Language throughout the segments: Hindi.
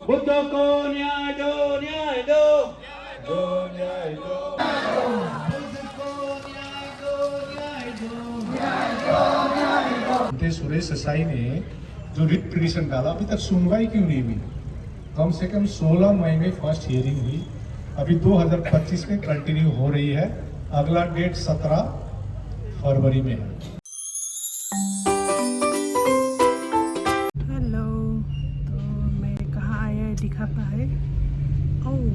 Buddha ko nyai do nyai do do nyai do Buddha ko nyai do nyai do Suresh Sai ने जो रिट पिटीशन डाला अभी तक सुनवाई क्यों नहीं हुई? कम से कम 16 मई में फर्स्ट हियरिंग हुई, अभी 2025 में कंटिन्यू हो रही है। अगला डेट 17 फरवरी में है। हेलो, तो मैं कहाँ आया है दिखाता है। ओह,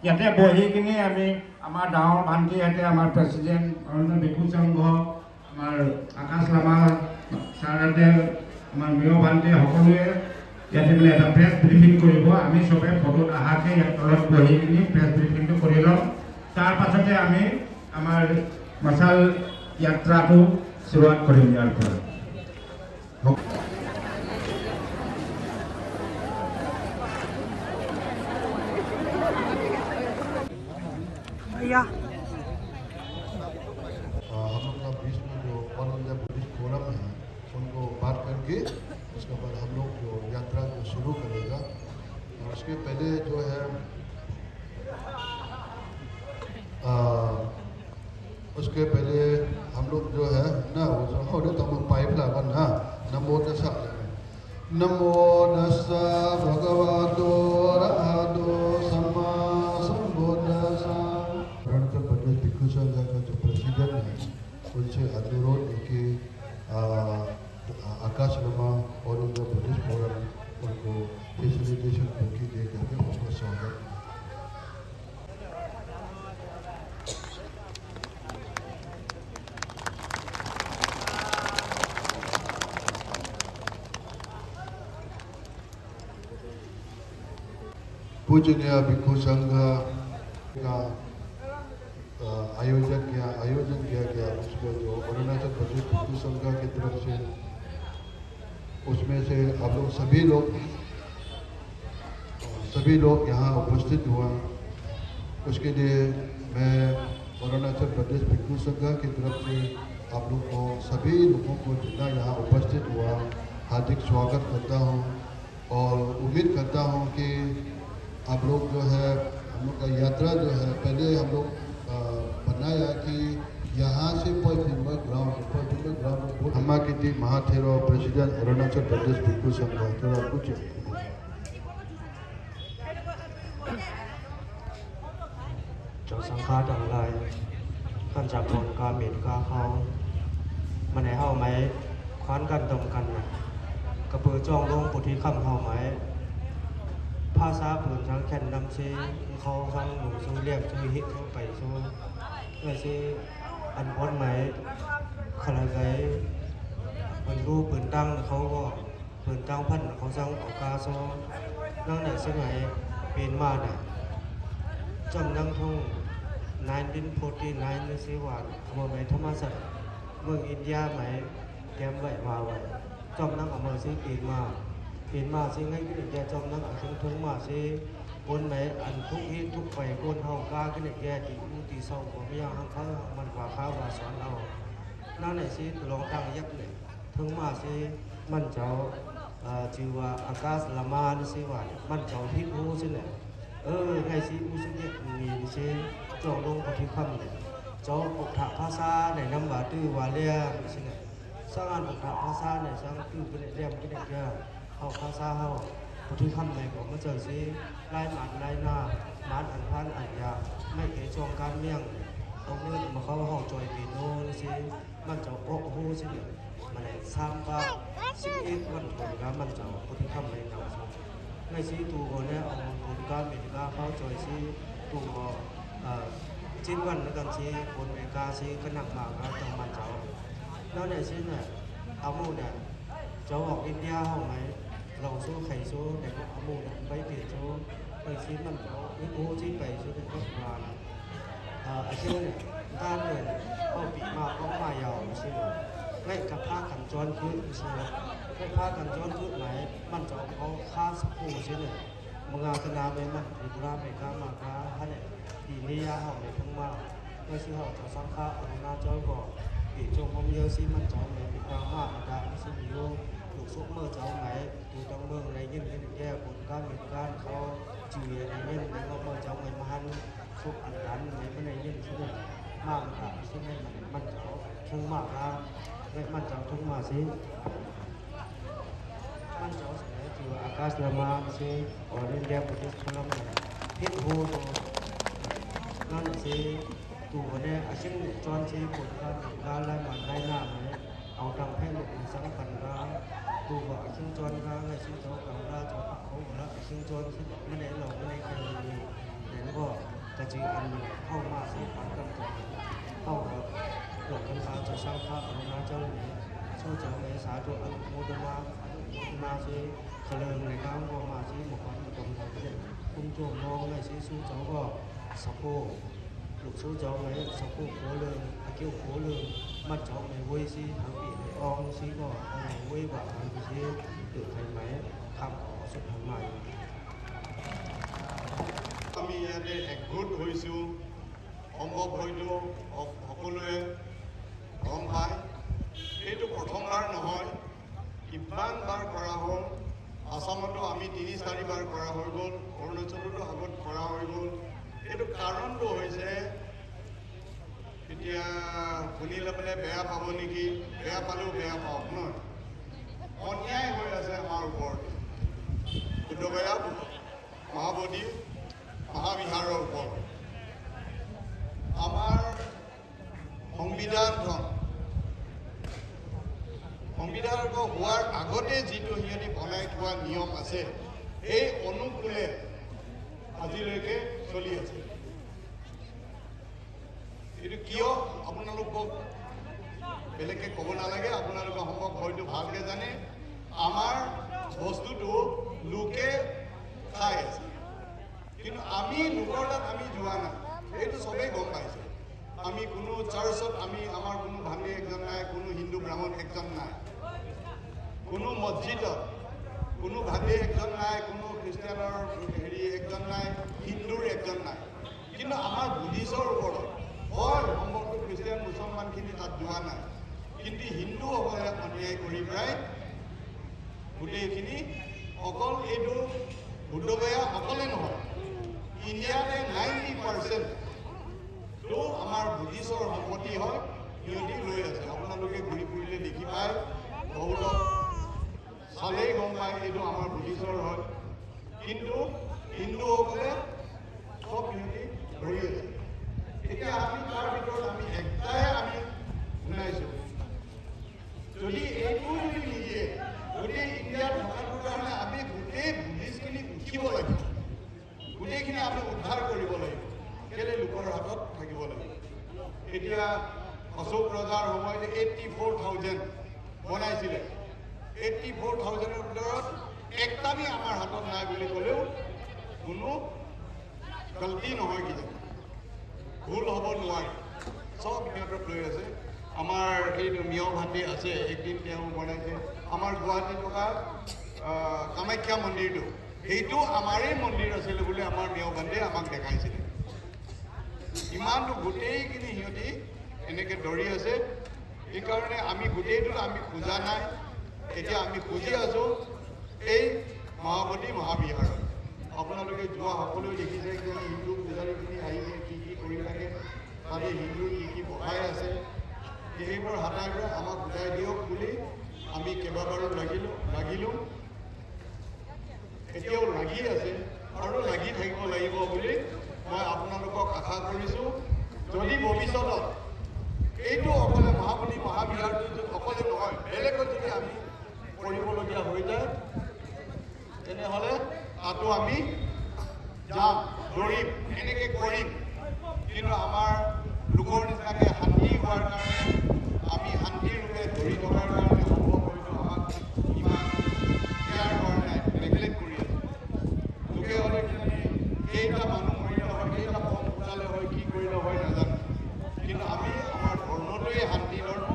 ইয়াতে বহি কিনে আমি আমাৰ ডাঙৰ ভান্তিহঁতে আমাৰ প্ৰেচিডেণ্ট অৰণ্য ভিক্ষু সংঘ আমাৰ আকাশ লামা ছাৰহঁতে আমাৰ মিয় ভান্তি সকলোৱে ইয়াতে মানে এটা প্ৰেছ ব্ৰিফিং কৰিব। আমি চবে ফটোত অহাকৈ ইয়াত তলত বহি কিনে প্ৰেছ ব্ৰিফিংটো কৰি ল'ম। তাৰ পাছতে আমি আমাৰ মছাল যাত্ৰাটো শুৰুৱাত কৰিম ইয়াৰ পৰা। या हम लोग का बीच में जो ऑल इंडिया बुद्धिस्ट फोरम है उनको बात करके उसके बाद हम लोग जो यात्रा को शुरू करेगा। और उसके पहले जो है उसके पहले हम लोग जो है ना वो जो हो रहे तो हम पाइप लगा ना नमो तस्सा भगवतो अरहतो सम्मा संबुद्धास्सा अरुणाचल प्रदेश भिक्षु संघ का जो प्रेसिडेंट है उनसे अनुरोध है कि आकाश लमा और इंडिया बुद्धिस्ट फोरम उनको फैसिलिटेशन बुकी दे करके उसका स्वागत। पूजनीय भिक्षु संघ का आयोजन किया गया उसमें जो अरुणाचल प्रदेश भिक्षु संघ की तरफ से उसमें से आप लोग सभी लोग यहाँ उपस्थित हुआ। उसके लिए मैं अरुणाचल प्रदेश भिक्षु संघ की तरफ से आप लोग को सभी लोगों को जितना यहाँ उपस्थित हुआ हार्दिक स्वागत करता हूँ और उम्मीद करता हूँ कि आप लोग जो है हम लोग का यात्रा जो है पहले हम लोग बनाया कि यहाँ से पॉइंट ग्राउंड हमाकिति महाथेरो प्रेसिडेंट अरुणाचल प्रदेश भिक्षु संघ थोड़ा कुछ जो संघा तंगलाई kanจับคนกาเม็ดกาเขามันให้เฮาไหมคว้านกันตรงกันนะกระเปือจ้องลงปุถุคำเฮาไหมภาษาผืนทั้งแค่นนำซีเขาทั้งหนุ่มสู้เรียกช่วยฮิตเข้าไปช่วยเพื่อซีอันพ้นไหมขณะไหนมันรู้ปืนตั้งเขาก็ปืนตั้งพันเขาสั่งออกกาโซนั่งไหนซึ่งไหนเป็นมาเนี่ยจำนั่งทุ่ง1949นี่สิว่าเมื่อไหร่ธรรมศาสตร์เมืองอินเดียไหมแกมไหวมาไหวจอมนั่งเอามาสิปีนมาสิngay cái nàyจอมนั่งเอาทั้งมาสิบนไหนอันทุกที่ทุกไปบนเฮากาcái nàyแกตีมุตีเศร้าผมไม่อยากให้เขามันว่าข้าวว่าสอนเอานั่งไหนสิลองตั้งยักษ์เลยทั้งมาสิมันเจ้าชื่อว่าอากาศละมานี่สิว่ามันเจ้าพิบูสิเนี่ยไงสิอุสิเนี่ยมีสิจองลงปฏิคำเนี่ยเจ้าปกถะภาษาในน้ำบาตื้อวาเลียสิเนี่ยสร้างงานปกถะภาษาเนี่ยสร้างตื้อเป็นเรียมเป็นเดียเอาภาษาเอาปฏิคำในของมันเจอสิไล่หมันไล่หน้ามันอันพันอันยาไม่เกยจองการเมี่ยงเอาเงินมาเข้าห้องจอยปีโน่สิมันเจ้าโอ้โหสิเนี่ยมันเนี่ยสร้างว่า11 วันก่อนแล้วมันเจ้าปฏิคำในหนังในสิตัวเนี่ยเอาคนการเมกาเข้าจอยสิตัวchínวันแล้วกันสิคนเมกาสิก็หนักมากนะตรงมันเจ้าแล้วเนี่ยสิเนี่ยเอาหมูเนี่ยเจ้าออกอินเดียห้องไหมเราสู้ไข่สู้แต่เอาหมูเนี่ยไปเปลี่ยนสู้ไปสิมันเจ้าไม่โอ้ที่ไปสู้เป็นครอบครัวไอ้เจ้าเนี่ยด้านเนี่ยเอาปีมาเอามายาวสิngayกับผ้ากันจรขึ้นสิngayผ้ากันจรขึ้นไหมมันจะเอาข้าสกูสิเนี่ย mga kanami man Tripura Meka Maka Hane Di Niya Hậu Mê Thăng Ma Ngôi Sư Hậu Cháu Sang Kha Ở Na Cháu Gõ Kỷ Trung Hông Nhớ Sĩ Man Cháu Mê Mê Quang Ma Đã Sư Miêu Lục Xúc Mơ Cháu Máy Tù Trong Mương Này Nhân Nhân Kè Bồn Can Miền Can Khao Chì Này Nhân Này Ngọc Mơ Cháu Ngày Mahan Xúc Ảnh Đán Này Mơ Này Nhân Sư Đừng Ma Đã Sư Này Man Cháu Thăng Ma Ra Ngày Man Cháu Thăng Ma Sĩ Man Cháu Sẽ Chùa Akas Lama Sĩ Ở Liên Đeo Của Tiết Thăng Lâm Thiết Hô Tổ Nan Sĩ Tù Ở Đây Ở Sinh Chọn Sĩ Bồn Can Miền Can Lai Màn Lai Nam Này Áo Trăng Phê Lục Sáng Phần Ra Tù Vợ Sinh Chọn Ra Ngày Sinh Cháu Cầm Ra Cháu Bạc Khấu Ra Sinh Chọn Sinh Mê Nế Lầu Mê Nế Khai Lì Đến Gõ Cả Chỉ Ăn Hậu Mà Sĩ Phán Cầm Tổng Hậu Hợp Lục Cân Phá Cháu Sang Phá Ở Na Cháu Lì Sâu Cháu Mê Xá Chỗ Ăn Mô Đô Ma Ma Sĩ Khả Lơ Người Cao Gõ Mà Sĩ Một Quán Một Tổng Tổng Tổng Cung Trộm Nô Ngày Sĩ Su Cháu Gõ Sắp Cô Lục Su Cháu Mê Sắp Cô Cố Lương Kiêu Cố Lương Mắt Cháu Mê Vôi Sĩ Thắng Bị Mê Ong Sĩ Gõ Ong Mê Vôi Và Thắng Bị Sĩ Tự Thành Máy Khám Khó Xuất Thắng Máy আমি ইয়াতে একগোট হৈছোঁ সম্ভৱ হয়তো সকলোৱে গম পায় এইটো প্ৰথমবাৰ নহয় কিমানবাৰ কৰা হ'ল আসামতো আমি ৩-৪বাৰ কৰা হৈ গ'ল অৰুণাচলতো আগত কৰা হৈ গ'ল এইটো কাৰণটো হৈছে এতিয়া শুনিলে মানে বেয়া পাব নেকি বেয়া পালেও বেয়া পাওক নহয় অন্যায় হৈ আছে আমাৰ ওপৰত বুদ্ধগয়া মহাবোধি মহাবিহাৰৰ ওপৰত আমাৰ সংবিধানখন হোৱাৰ আগতে যিটো সিহঁতি বনাই থোৱা নিয়ম আছে সেই অনুকূলে আজিলৈকে চলি আছে এইটো কিয় আপোনালোকক বেলেগকৈ ক'ব নালাগে আপোনালোকে সম্ভৱ হয়তো ভালকৈ জানে আমাৰ বস্তুটো লোকে খাই আছে কিন্তু আমি লোকৰ তাত আমি যোৱা নাই এইটো চবেই গম পাইছে আমি কোনো চাৰ্চত আমাৰ কোনো ভাণ্ডী একজন নাই কোনো হিন্দু ব্ৰাহ্মণ একজন নাই কোনো মছজিদত কোনো ভাণ্ডী একজন নাই কোনো খ্ৰীষ্টিয়ানৰ একজন নাই হিন্দুৰ একজন নাই কিন্তু আমাৰ বুদ্ধিষ্টৰ ওপৰত হয় সম্ভৱটো খ্ৰীষ্টিয়ান মুছলমানখিনি তাত যোৱা নাই কিন্তু হিন্দুসকলে অন্যায় কৰি প্ৰায় গোটেইখিনি অকল এইটো বুদ্ধগয়া অকলে নহয় ইণ্ডিয়াতে 90% তো আমাৰ বুদ্ধিষ্টৰ সম্পত্তি হয় সিহঁতি লৈ আছে আপোনালোকে ঘূৰি ফুৰিলে দেখি পায় বহুতক চালেই গম পায় এইটো আমাৰ বুদ্ধিষ্টৰ হয় কিন্তু হিন্দুসকলে চব সিহঁতি ধৰি আছে এতিয়া আমি তাৰ ভিতৰত আমি একটাই আমি শুনাইছোঁ যদি এইটো যদি নিদিয়ে গোটেই ইণ্ডিয়াত থকাটোৰ কাৰণে আমি গোটেই বুদ্ধিষ্টখিনি উঠিব লাগিব গোটেইখিনি আমি উদ্ধাৰ কৰিব লাগিব কেলৈ লোকৰ হাতত থাকিব লাগিব এতিয়া অশোক ৰজাৰ সময়ত 84,000 বনাইছিলে 84,000ৰ ভিতৰত একটামি আমাৰ হাতত নাই বুলি ক'লেও কোনো গলতি নহয় কিজানি ভুল হ'ব নোৱাৰে চব সিহঁতক লৈ আছে আমাৰ এইটো মিয় ভাণ্ডী আছে একদিন তেওঁ বনাইছে আমাৰ গুৱাহাটী থকা কামাখ্যা মন্দিৰটো সেইটো আমাৰেই মন্দিৰ আছিলে বুলি আমাৰ মিয় ভাণ্ডীয়ে আমাক দেখাইছিলে ইমানটো গোটেইখিনি সিহঁতি এনেকৈ দৌৰি আছে এইকাৰণে আমি গোটেইটো আমি খোজা নাই এতিয়া আমি খুজি আছোঁ এই মহাবোধি মহাবিহাৰত আপোনালোকে যোৱা সকলোৱে দেখিছে যে হিন্দু পূজাৰীখিনি আহিছে কি কি কৰি থাকে তাতে হিন্দু কি কি বহাই আছে সেইবোৰ হাতাই আমাক বুজাই দিয়ক বুলি আমি কেইবাবাৰো লাগিলোঁ এতিয়াও লাগি আছে আৰু লাগি থাকিব লাগিব বুলি মই আপোনালোকক আশা কৰিছোঁ যদি ভৱিষ্যতত এইটো অকলে মহাবোধি মহাবিহাৰটো অকলে নহয় বেলেগত যদি আমি কৰিবলগীয়া হৈ যায় তেনেহ'লে তাতো আমি যাম দৌৰিম এনেকৈ কৰিম কিন্তু আমাৰ লোকৰ নিচিনাকৈ শান্তি হোৱাৰ কাৰণে আমি শান্তিৰূপে ধৰি থকাৰ কাৰণে সম্ভৱ হয়তো আমাক ইমান কেয়াৰ কৰা নাই নেগলেক্ট কৰি আছোঁ লোকে হ'লে কেইটা মানুহ মৰিলে হয় কেইটা বম ফুটালে হয় কি কৰিলে হয় নাজানো কিন্তু আমি আমাৰ ধৰ্মটোৱেই শান্তি ধৰ্ম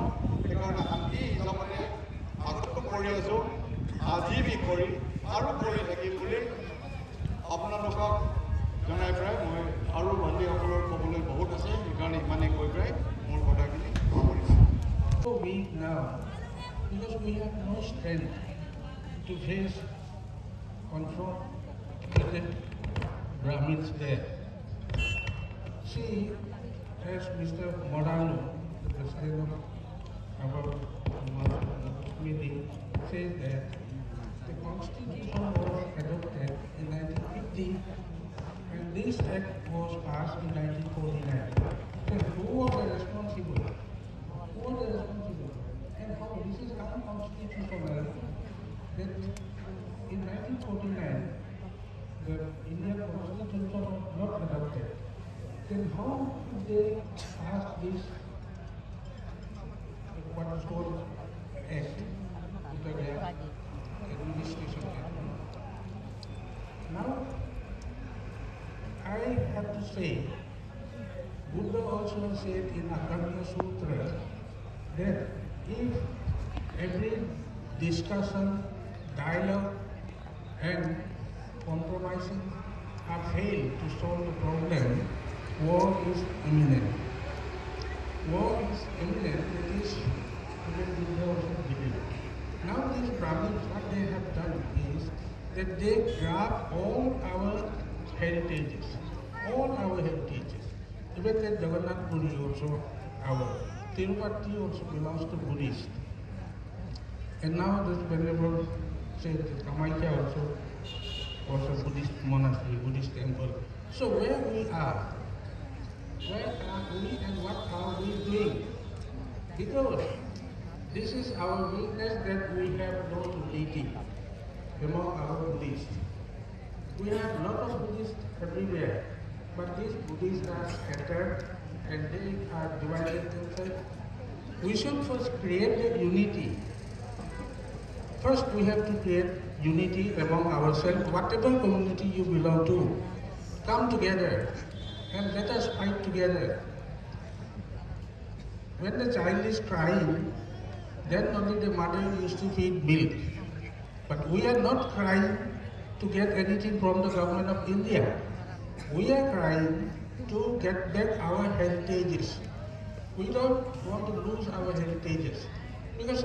সেইকাৰণে শান্তি হিচাপতে আগতো কৰি আছোঁ আজি বি কৰি আৰু কৰি থাকিম বুলি আপোনালোকক জনাই পেলাই মই আৰু বান্ধীসকলৰ ক'বলৈ বহুত আছে সেইকাৰণে ইমানেই কৈ পেলাই মোৰ কথাখিনি সামৰিছোঁ। So weak now because we have no strength to face confront with the Brahmins there. See, as Mr. Morano, the president of our meeting, said that the constitution was adopted in 1950 and this act was passed in 1949. Then who was the responsible? Who was the responsible? And how this is unconstitutional that in 1949 the Indian constitution was not adopted. Then how could they pass this what is called act, the administration act? Now I have to say, Buddha also said in Agartya Sutra that if every discussion, dialogue and compromising are failed to solve the problem, war is imminent. War is imminent, that is, even Buddha also believed. Now these Brahmins, what they have done is that they grab all our heritages. Even the Jagannath Puri also our. Tirupati also belongs to Buddhist. And now this venerable said that Kamakhya also was a Buddhist monastery, Buddhist temple. So where we are we and what are we doing? Because this is our weakness that we have no unity among our Buddhists. We have a lot of Buddhists everywhere, but these Buddhists are scattered and they are divided themselves. We should first create the unity. First we have to create unity among ourselves. Whatever community you belong to, come together and let us fight together. When the child is crying, then only the mother used to feed milk. But we are not crying to get anything from the government of India. We are crying to get back our heritages. We don't want to lose our heritages because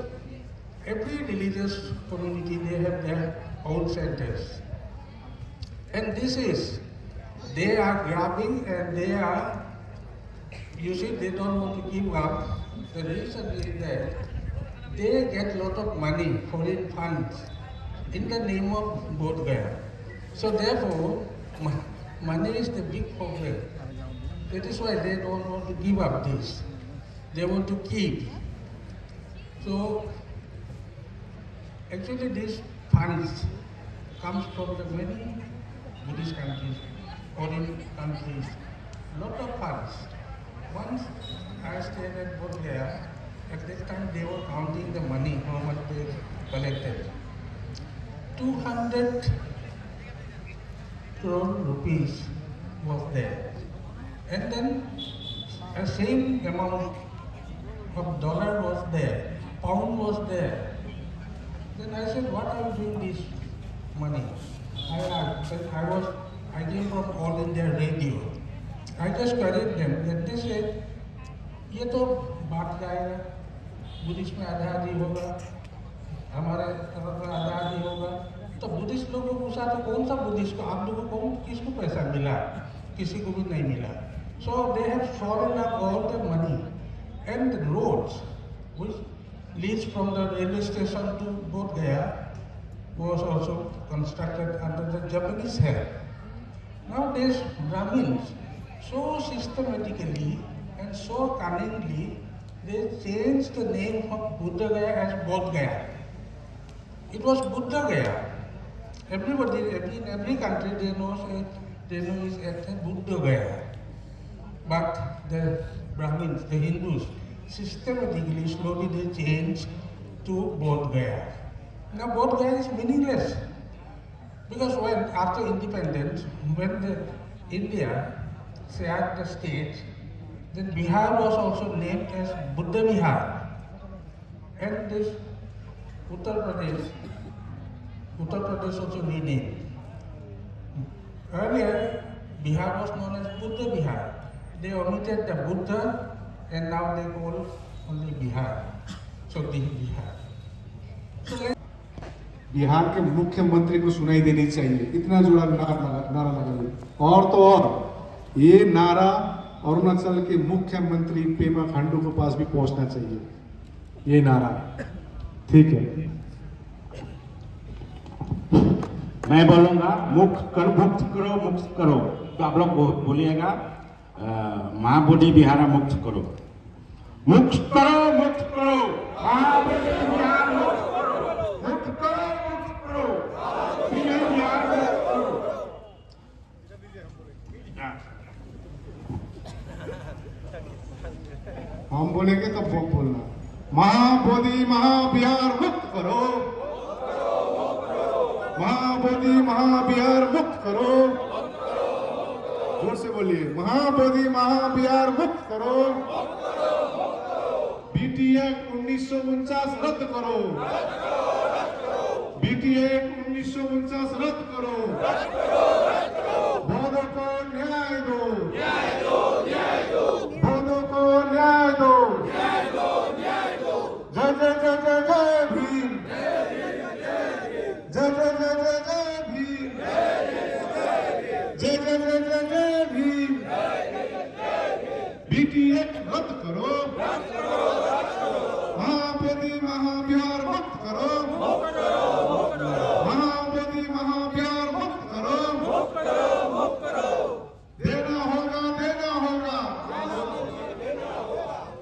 every religious community, they have their own centers. And this is, they are grabbing and they are, you see, they don't want to give up. The reason is that they get a lot of money, foreign funds, in the name of Bodh Gaya. So therefore, money is the big problem. That is why they don't want to give up this. They want to keep. So actually these funds comes from the many Buddhist countries, foreign countries, lot of funds. Once I stayed at Bodh Gaya, at that time they were counting the money, how much they collected. 200 crore rupees was there. And then a same amount of dollar was there, pound was there. Then I said, what are you doing this money? I came from All India Radio. I just carried them and they said, ये तो बात जाएगा, बुद्धिस्ट में आज़ादी होगा, हमारे तरफ में आज़ादी होगा, तो बुद्धिस्ट लोगों को पूछा तो कौन सा बुद्धिस्ट को, आप लोगों को किसको पैसा मिला? किसी को भी नहीं मिला. So they have stolen up all the money and the roads which leads from the railway station to Bodh Gaya was also constructed under the Japanese help. Nowadays Brahmins so systematically and so cunningly they changed the name of Buddha Gaya as Bodh Gaya. It was Buddha Gaya. Everybody, in every country they know it as Buddha Gaya. But the Brahmins, the Hindus, systematically, slowly they changed to Bodh Gaya. Now Bodh Gaya is meaningless. Because when, after independence, when India shared the states, then Bihar was also named as Buddha Bihar. And this Uttar Pradesh also renamed. Earlier, Bihar was known as Buddha Bihar. They omitted the Buddha and now they call only Bihar. So this is Bihar. So Bihar के मुख्यमंत्री को सुनाई देनी चाहिए, इतना जोड़ा नारा लगा। और तो और ये नारा अरुणाचल के मुख्यमंत्री पेमा खांडू के पास भी पहुंचना चाहिए, ये नारा। ठीक है, मैं बोलूँगा मुक्त करो, तो आप लोग बोलिएगा महाबोधि बिहार मुक्त करो, मुक्त करो महाबोधि बिहार मुक्त करो, बिहार मुक्त करो। हम बोलेंगे तो बोलना, महाबोधि महाबिहार मुक्त करो, महाबोधि महाबिहार मुक्त करो। जोर से बोलिए, महाबोधि महाबिहार मुक्त करो। बीटी एक्ट 1949 रद्द करो, बीटी एक्ट 1949 रद्द करो। बौद्धों को न्याय दो, बौद्धों को न्याय दो। जय जय जय जय जय भीम, जय जय जय जय जय भीम, जय जय जय जय जय भीम। बीटी एक्ट रद्द करो, महाबोधि महाबिहार मुक्त करो, महाबोधि महाबिहार मुक्त करो। देना होगा, देना होगा,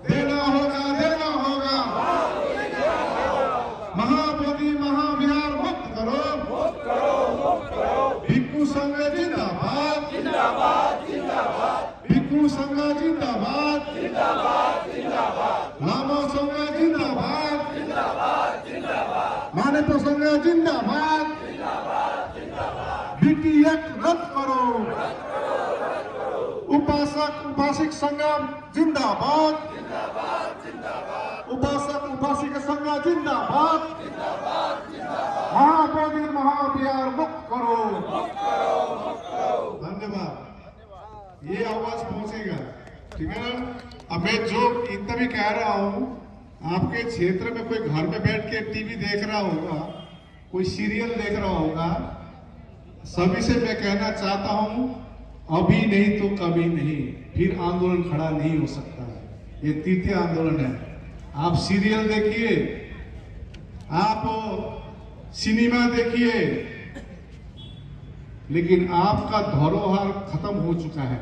देना होगा, देना होगा। महाबोधि महाबिहार मुक्त करो। भिक्षु संघ जिंदाबाद, भिक्षु संघ जिंदाबाद, लामा संघ जिंदाबाद, मानेतो संघ जिंदाबाद। बीटी एक्ट रद्द करो। उपासक उपासिक संघ जिंदाबाद, उपासक उपासिक संघ जिंदाबाद। महाबोधि महाबिहार मुक्त करो। धन्यवाद, ये आवाज पहुंचेगा, ठीक है ना। अब मैं जो इतना भी कह रहा हूँ, आपके क्षेत्र में कोई घर में बैठ के टीवी देख रहा होगा, कोई सीरियल देख रहा होगा, सभी से मैं कहना चाहता हूँ, अभी नहीं तो कभी नहीं, फिर आंदोलन खड़ा नहीं हो सकता है। ये तृतीय आंदोलन है। आप सीरियल देखिए, आप सिनेमा देखिए, लेकिन आपका धरोहर खत्म हो चुका है।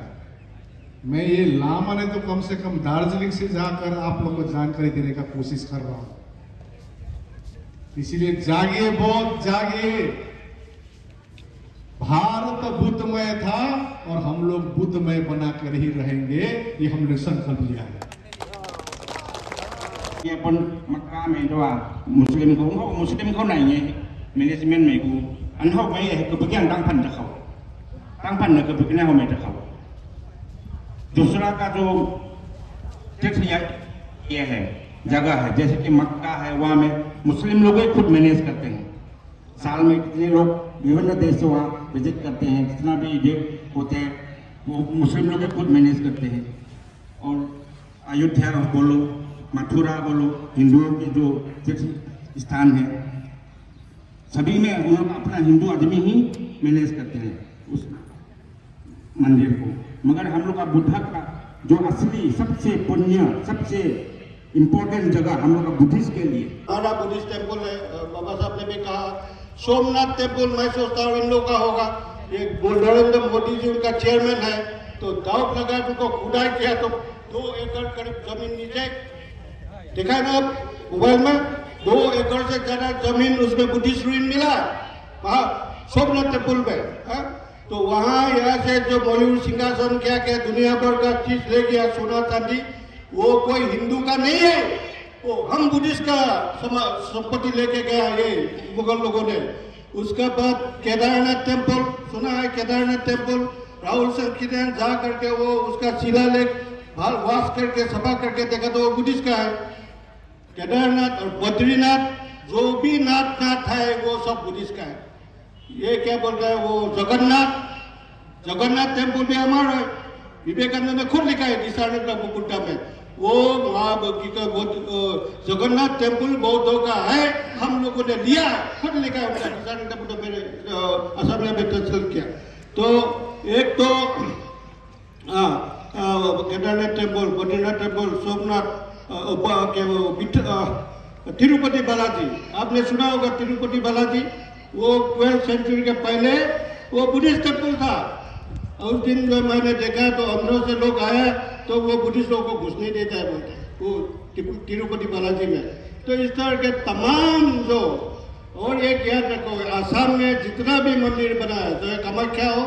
मैं ये लामा ने तो कम से कम दार्जिलिंग से जाकर आप लोग को जानकारी देने का कोशिश कर रहा हूं। इसीलिए जागिए, बहुत जागिए। भारत बुद्धमय था और हम लोग बुद्धमय बनाकर ही रहेंगे, ये हमने संकल्प लिया है। ये अपन मक्का में जो मुस्लिम को नहीं है मैनेजमेंट में को अनुभव में है कि बगियान टांगफन रखो, टांगफन ने कभी किन्हें हमें रखो। दूसरा का जो तीर्थ ये है जगह है, जैसे कि मक्का है, वहाँ में मुस्लिम लोग ही खुद मैनेज करते हैं। साल में कितने लोग विभिन्न देश से वहाँ विजिट करते हैं, जितना भी डेट होते हैं वो मुस्लिम लोग खुद मैनेज करते हैं। और अयोध्या बोलो, मथुरा बोलो, हिंदुओं की जो तीर्थ स्थान है, सभी में वो लोग अपना हिंदू आदमी ही मैनेज करते हैं उस मंदिर को। मगर हम लोग का बुद्धा का जो असली सबसे पुण्य सबसे इम्पोर्टेंट जगह हम लोग का बुद्धिस्ट के लिए हमारा बुद्धिस्ट टेम्पल है। बाबा साहब ने भी कहा सोमनाथ टेम्पल, मैं सोचता हूँ इन लोग का होगा। ये नरेंद्र मोदी जी उनका चेयरमैन है, तो दाव लगा उनको खुदाई किया तो 2 एकड़ करीब जमीन नीचे देखा है ना मोबाइल में, 2 एकड़ से ज्यादा जमीन उसमें बुद्धिस्ट रुइन मिला वहाँ सोमनाथ टेम्पल में। तो वहाँ यहाँ से जो मयूर सिंहासन क्या क्या दुनिया भर का चीज ले गया, सोना चांदी, वो कोई हिंदू का नहीं है, वो हम बुद्धिस्ट का संपत्ति लेके गया ये मुगल लोगों ने। उसके बाद केदारनाथ टेम्पल सुना है, केदारनाथ टेम्पल राहुल संकीर्तन जा करके वो उसका शिलालेख वाश करके सफा करके देखा तो वो बुद्धिस्ट का है। केदारनाथ और बद्रीनाथ जो भी नाथ है वो सब बुद्धिस्ट का है। ये क्या बोलता है वो जगन्नाथ जगन्नाथ टेम्पल भी हमारा है। विवेकानंद ने खुद लिखा है दिशानिर्देश मुकुटा में, वो जगन्नाथ टेम्पल बौद्धों का है, हम लोगों ने लिया है, खुद लिखा है उनका दिशानिर्देश मुकुटा मेरे असेंबली में ट्रांसलेट किया। तो एक तो केदारनाथ टेम्पल, बद्रीनाथ टेम्पल, सोमनाथ, तिरुपति बालाजी, आपने सुना होगा तिरुपति बालाजी, वो 12th सेंचुरी के पहले वो बुद्धिस्ट टेम्पल था। उस दिन जो मैंने देखा तो अंदरों से लोग आए तो वो बुद्धिस्ट लोगों को घुस नहीं देता है बोलते वो तिरुपति बालाजी में। तो इस तरह के तमाम जो, और एक याद रखो, आसाम में जितना भी मंदिर बना है, चाहे कामाख्या हो,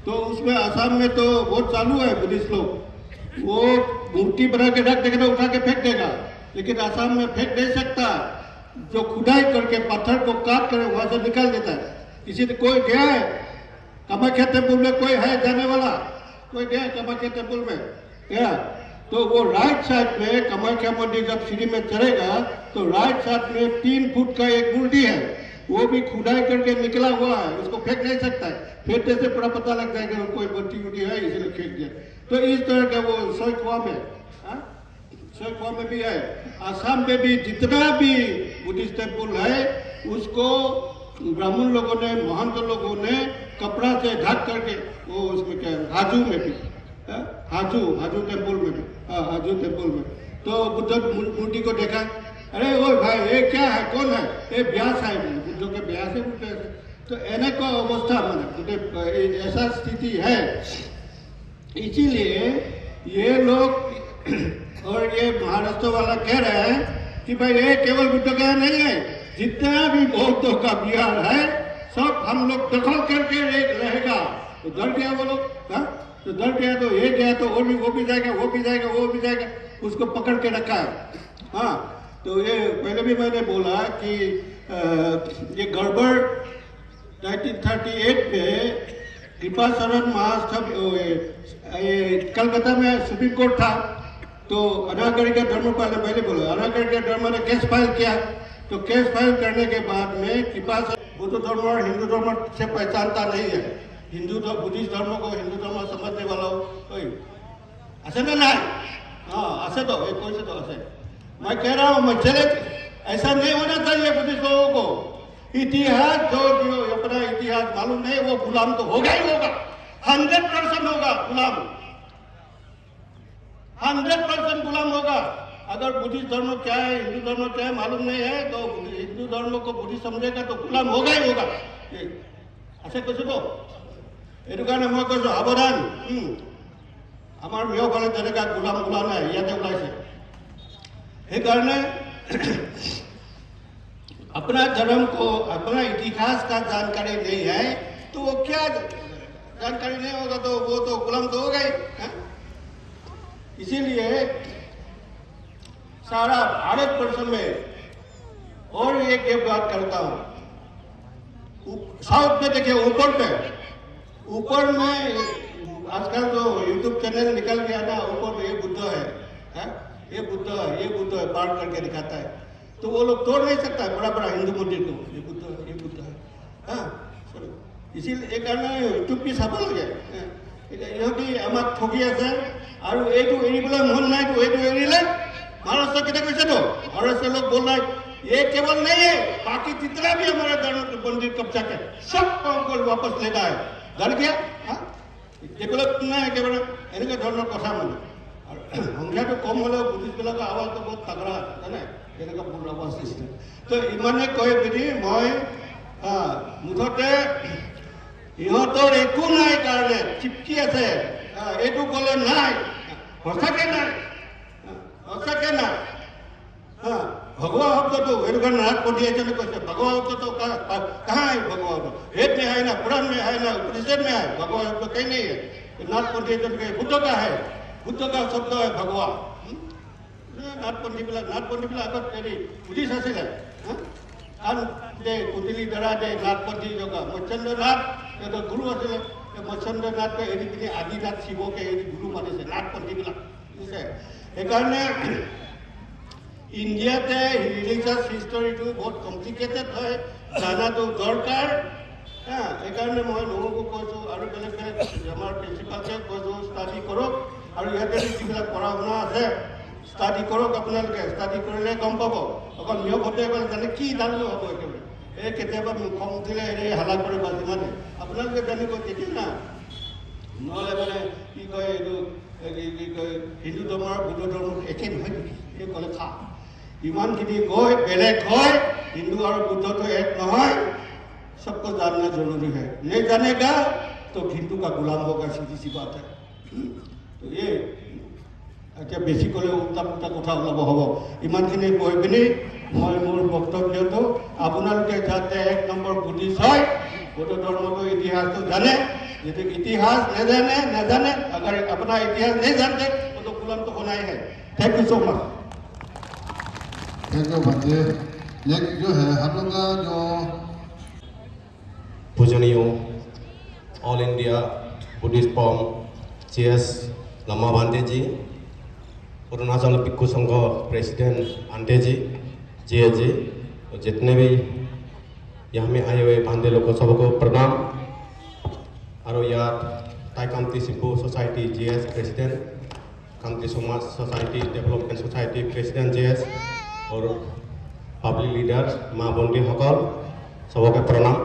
तो उसमें आसाम में तो बहुत चालू है बुद्धिस्ट लोग, वो मूर्ति बना के रख देगा, उठा के फेंक देगा, लेकिन आसाम में फेंक नहीं सकता। जो खुदाई करके पत्थर को काट कर वहां से निकाल देता है। किसी ने कोई गया है कामाख्या टेम्पल में, कोई है जाने वाला, कोई गया कामाख्या टेम्पल में गया, तो वो राइट साइड में कामाख्या मंदिर जब सीढ़ी में चढ़ेगा तो राइट साइड में 3 फुट का एक मूर्ति है, वो भी खुदाई करके निकला हुआ है, उसको फेंक नहीं सकता है, फेंकने से पूरा पता लगता है कि कोई बत्ती उठी है इसलिए फेंक दिया। तो इस तरह का वो सोईखवा में, सोईखवा में भी है। आसाम में भी जितना भी बुद्धिस्ट टेम्पल है उसको ब्राह्मण लोगों ने, महंत लोगों ने कपड़ा से ढक करके, वो उसमें क्या है, हाजू में भी, हाजू टेम्पल में भी, हाजू टेम्पल में तो बुद्ध मूर्ति को देखा, अरे वो भाई ये क्या है, कौन है, ये व्यास है, बुद्धों के व्यास है। तो एने को अवस्था मैंने ऐसा स्थिति है। इसीलिए ये लोग और ये महाराष्ट्र वाला कह रहे हैं कि भाई ये केवल बुद्ध का नहीं है, जितना भी बौद्धों का बिहार है सब हम लोग दखल करके रहेगा। तो डर गया वो लोग, तो डर गया, तो ये गया तो वो भी जाएगा, वो भी जाएगा, वो भी जाएगा, उसको पकड़ के रखा है। हाँ, तो ये पहले भी मैंने बोला कि ये गड़बड़ 1938 में कृपा शरण महासभा, कलकत्ता में सुप्रीम कोर्ट था, तो अनागरिक धर्मपाल ने पहले बोला, अनागरिक धर्म ने केस फाइल किया, तो केस फाइल करने के बाद में कृपा बौद्ध धर्म और हिंदू धर्म से पहचानता नहीं है, हिंदू तो बुद्धिस्ट धर्म को हिंदू धर्म समझने वाला हो कोई ऐसे नहीं, हाँ ऐसे तो कोई से तो ऐसे, मैं कह रहा हूँ, मैं चले, ऐसा नहीं होना चाहिए बुद्धिस्ट लोगों को। इतिहास जो अपना इतिहास मालूम नहीं, वो गुलाम तो होगा ही होगा, 100% होगा गुलाम, 100% गुलाम होगा। अगर बुद्धिस्ट धर्म क्या है, हिंदू धर्म क्या है मालूम नहीं है, तो हिंदू धर्म को बुद्धिस्ट समझेगा तो गुलाम होगा ही होगा। ऐसे कैसे तो এইটো কাৰণে মই কৈছোঁ সাৱধান, আমাৰ মিয়ফালে যেনেকৈ গোলাম ওলোৱা নাই ইয়াতে ওলাইছে। সেইকাৰণে अपना धर्म को, अपना इतिहास का जानकारी नहीं है तो वो क्या जानकारी नहीं होगा, तो वो तो गुलाम तो होगा ही। इसीलिए सारा भारतवर्ष में, और एक बात करता हूँ, साउथ में देखिए ऊपर में आजकल तो यूट्यूब चैनल निकल गया ना, ऊपर में ये बुद्ध है, ये बुद्ध है पार करके दिखाता है, तो वो लोग तोड़ नहीं सकता है बड़ा हिंदू मंदिर को, ये बुद्ध है। हाँ, इसीलिए कारण यूट्यूब চাব লাগে, ইহঁতি আমাক ঠগি আছে আৰু এইটো এৰিবলৈ মন নাই, তো এইটো এৰিলে महाराष्ट्र कितना कैसे तो महाराष्ट्र लोग बोल रहे हैं ये केवल नहीं है, बाकी जितना भी हमारे धर्म मंदिर कब्जा के सबको हमको वापस लेना है। डर गया, डेभेलप नहीं केवल एने धरण कथा माने संख्या तो कम हमें बुद्धिस्ट आवाज तो बहुत तगड़ा है ना, बोल आवाज दिसे। तो इमाने कह पी मैं मुठते इहतर एकू नाई कारण चिपकी आसे, এইটো কলে নাই, সঁচাকে নাই, সঁচাকে নাই। भगवा शब्द तो नाथ पढ़ी कैसे भगवा शब्द तो कहाँ है, भगवा वेद में है ना, पुराण में है ना, उपनिषद में है, भगवा शब्द कहीं नहीं है। नाथ पढ़ी बुद्ध का है, बुद्ध का शब्द है भगवा। नाथ पढ़ी आगत हेरी बुद्धिस्ट आছিলে, कुटिली दरा दे नाथ पढ़ी जगह मच्छंद्र नाथ गुरु आছিলে, मच्छंद्र नाथ एरी पी आदिनाथ शिवके एरी गुरु मानिছে नाथ पढ़ी সেইকাৰণে ইণ্ডিয়াতে ৰিলিজিয়াছ হিষ্টৰীটো বহুত কমপ্লিকেটেড হয়, জানাটো দৰকাৰ। সেইকাৰণে মই লোককো কৈছোঁ আৰু বেলেগ বেলেগ আমাৰ প্ৰিন্সিপালকে কৈছোঁ ষ্টাডি কৰক আৰু ইয়াতে যিবিলাক পঢ়া শুনা আছে ষ্টাডি কৰক আপোনালোকে ষ্টাডি কৰিলে গম পাব অকল নিয়ম ভোটে গ'লে জানে কি জানিলেও হ'ব একেবাৰে এই কেতিয়াবা খং উঠিলে এই হালা কৰে বা যিমানে আপোনালোকে জানিব তেতিয়া না নহ'লে মানে কি কয় এইটো কি কয় হিন্দু ধৰ্ম আৰু বুদ্ধ ধৰ্ম একে নহয় নেকি এই ক'লে খা ইমানখিনি গৈ বেলেগ হয় हिंदू और बुद्ध तो एक नहीं सबको जानना जरूरी है नहीं जानेगा तो हिंदू का गुलाम होगा सीधी सी बात है तो ये अच्छा बेसि कले उल्टा पुल्टा कथा ओलाब हब इमानखिनि কৈ পিনি মই মোৰ বক্তব্যটো আপোনালোকে যাতে এক নম্বৰ বুদ্ধি হয় बुद्ध धर्म को इतिहास तो जाने यदि इतिहास न जाने अगर अपना इतिहास नहीं जानते तो गुलाम तो होना ही है thank you so much thank you भांजे ये जो है हम लोग का जो पूजनीय all India Buddhist form CS लम्मा भांटे जी अरुणाचल भिक्षु संघ प्रेसिडेंट आंटे जी GA जी और जितने भी यहाँ में आए हुए भांटे लोग को सबको प्रणाम और यार ताई कामती सिंपू सोसाइटी GS प्रेसिडेंट कामती समाज society development society president GS और पाब्लिक लीडर माँ बंदी सकल सबके प्रणाम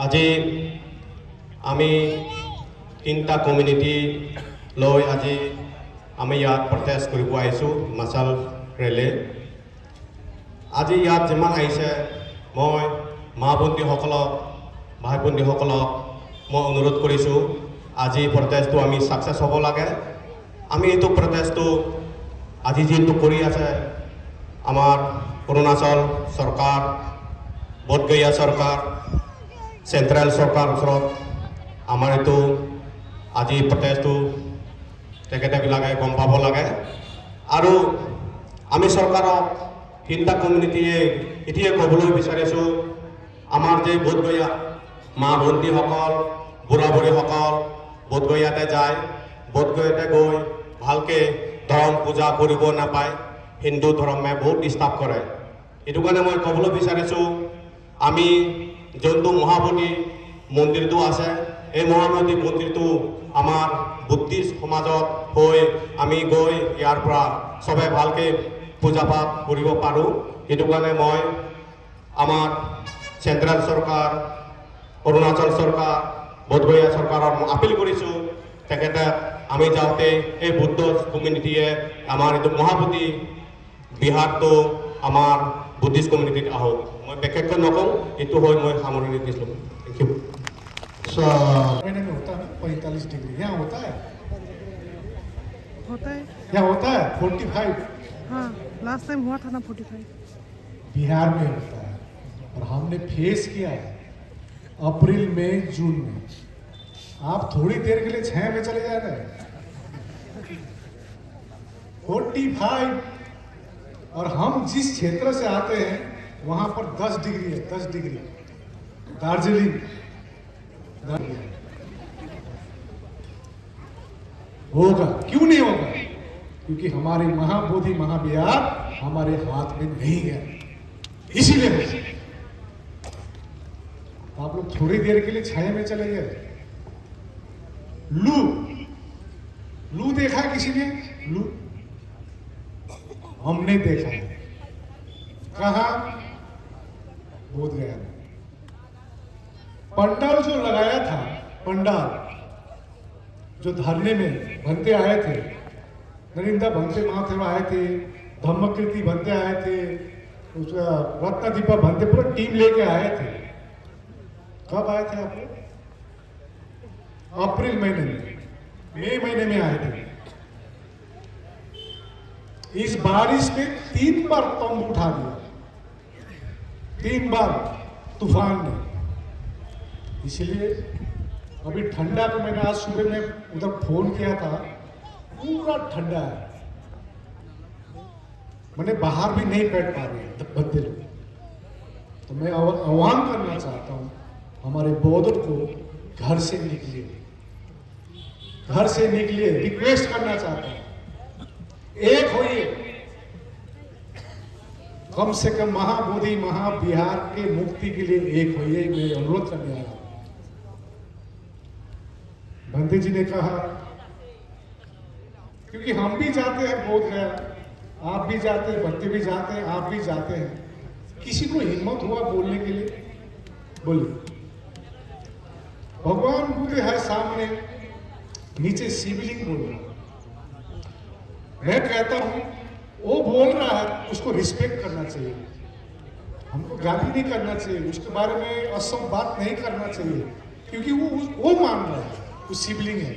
आज आमी तीनटा कम्युनिटी लै आज आमी यात प्रोटेस्ट करिब आइसु मार्शल रेली आज यात जिमान आइसे मैं माँ बंदी सकलक भाई बंदी सकलक मैं अनुरोध करिसु आज प्रोटेस्ट आमी सक्सेस हब लागे आमी एतु प्रोटेस्ट आज जी करि आछे आमार अरुणाचल सरकार बोधगया सरकार सेंट्रल सरकार ओसरत आमार एतु आज प्रोटेस्ट तेखेतेबिलाके गम पाब लागे और आमी सरकारक तीनटा कम्युनिटीए एतिये कबलै विचारिছোঁ आमार जे बोधगया माँ भंटी सकल बुढ़ा बुढ़ी सकल बोधगयाते जाए बोधगयाते गई भालके धर्म पूजा करिब नापाय हिंदू धर्म में बहुत डिस्टार्ब करे ये मैं कबल विचारिছোঁ आमी जो महाबोधि मंदिर आसे এই महाबोधि मंदिर आमार बुद्धिस्ट समाजत হৈ आमी गई यार सबे भालके पूजा पाठ करिब पारो ये मैं आमार सेंट्रल सरकार अरुणाचल सरकार बोधगया सरकार आपिल करिছোঁ तेखेते आमी जाते এই बुद्ध कम्युनिटीए आमार ये महाबोधि बिहार तो आमार बुद्धिस्ट कम्युनिटी आहक मैं विशेष नकौं ये मैं सामरणी दिसो थैंक यू महीने में होता है 45 डिग्री यहाँ होता है यहाँ होता है 45 हाँ लास्ट टाइम हुआ था ना 45 बिहार में होता है और हमने फेस किया है अप्रैल में जून में आप थोड़ी देर के लिए 6 में चले जा रहे हैं 45 और हम जिस क्षेत्र से आते हैं वहां पर 10 डिग्री है 10 डिग्री दार्जिलिंग होगा क्यों नहीं होगा क्योंकि हमारी महाबोधि महाविहार हमारे हाथ में नहीं है इसीलिए आप लोग थोड़ी देर के लिए छाया में चले गए लू देखा है किसी ने लू हमने देखा कहा बोधगया में पंडाल जो लगाया था पंडाल जो धरने में बनते आए थे नरिंदा बनते महादेव आए थे धम्मकृति बनते आए थे उसका रत्नदीपा बनते पूरा टीम लेके आए थे कब आए थे आप लोग अप्रैल महीने में मई महीने में आए थे इस बारिश में 3 बार तंबू उठा दिया 3 बार तूफान ने इसलिए अभी ठंडा को मैंने आज सुबह में उधर फोन किया था पूरा ठंडा है मैंने बाहर भी नहीं बैठ पा रहे बद्दे लोग तो मैं आह्वान करना चाहता हूँ हमारे बौद्धों को घर से निकलिए रिक्वेस्ट करना चाहता हूँ एक होइए कम से कम महाबोधि महाबिहार के मुक्ति के लिए एक होइए, मैं अनुरोध करने आया हूं। बंदे जी ने कहा, क्योंकि हम भी जाते हैं बोध गया, आप भी जाते हैं, बंदे भी जाते हैं, आप भी जाते हैं, किसी को हिम्मत हुआ बोलने के लिए? बोलिए। भगवान बुद्ध है सामने, नीचे शिवलिंग बोल रहा। मैं कहता हूं वो बोल रहा है, उसको रिस्पेक्ट करना चाहिए, हमको गाली नहीं करना चाहिए, उसके बारे में असम बात नहीं करना चाहिए, क्योंकि वो मान रहा है, वो शिवलिंग है,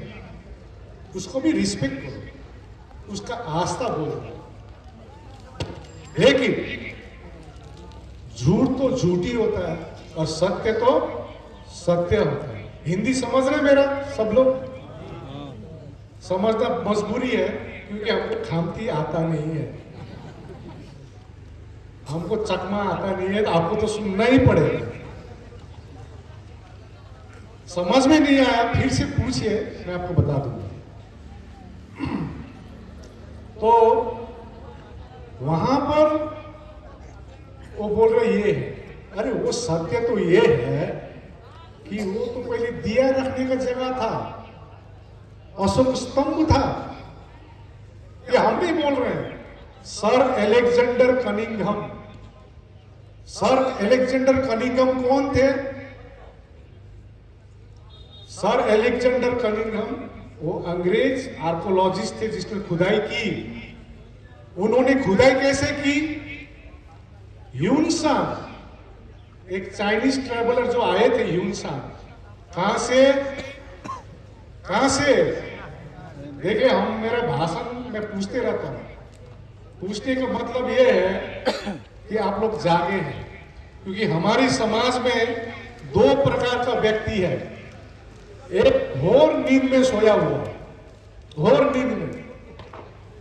उसको भी रिस्पेक्ट करो, उसका आस्था बोल रहा है। लेकिन झूठ तो झूठ ही होता है और सत्य तो सत्य होता है। हिंदी समझ रहे मेरा सब लोग? समझना मजबूरी है, क्योंकि हमको खामती आता नहीं है, हमको चकमा आता नहीं है, तो आपको तो सुनना ही पड़ेगा। समझ में नहीं आया फिर से पूछिए, मैं आपको बता दूंगा। तो वहां पर वो बोल रहे ये है, अरे वो सत्य तो ये है कि वो तो पहले दिया रखने का जगह था, अशोक स्तंभ था। ये हम भी बोल रहे हैं। Sir Alexander Cunningham, sir Alexander Cunningham कौन थे? सर अलेक्जेंडर कनिंघम वो अंग्रेज आर्कोलॉजिस्ट थे जिसने खुदाई की। उन्होंने खुदाई कैसे की? ह्यूनसांग, एक चाइनीज ट्रैवलर जो आए थे, ह्यूनसांग, कहां से? देखिए, हम मेरा भाषण में पूछते रहता हूं, पूछने का मतलब यह है कि आप लोग जागे हैं, क्योंकि हमारी समाज में दो प्रकार का व्यक्ति है। एक घोर नींद में सोया हुआ, घोर नींद में,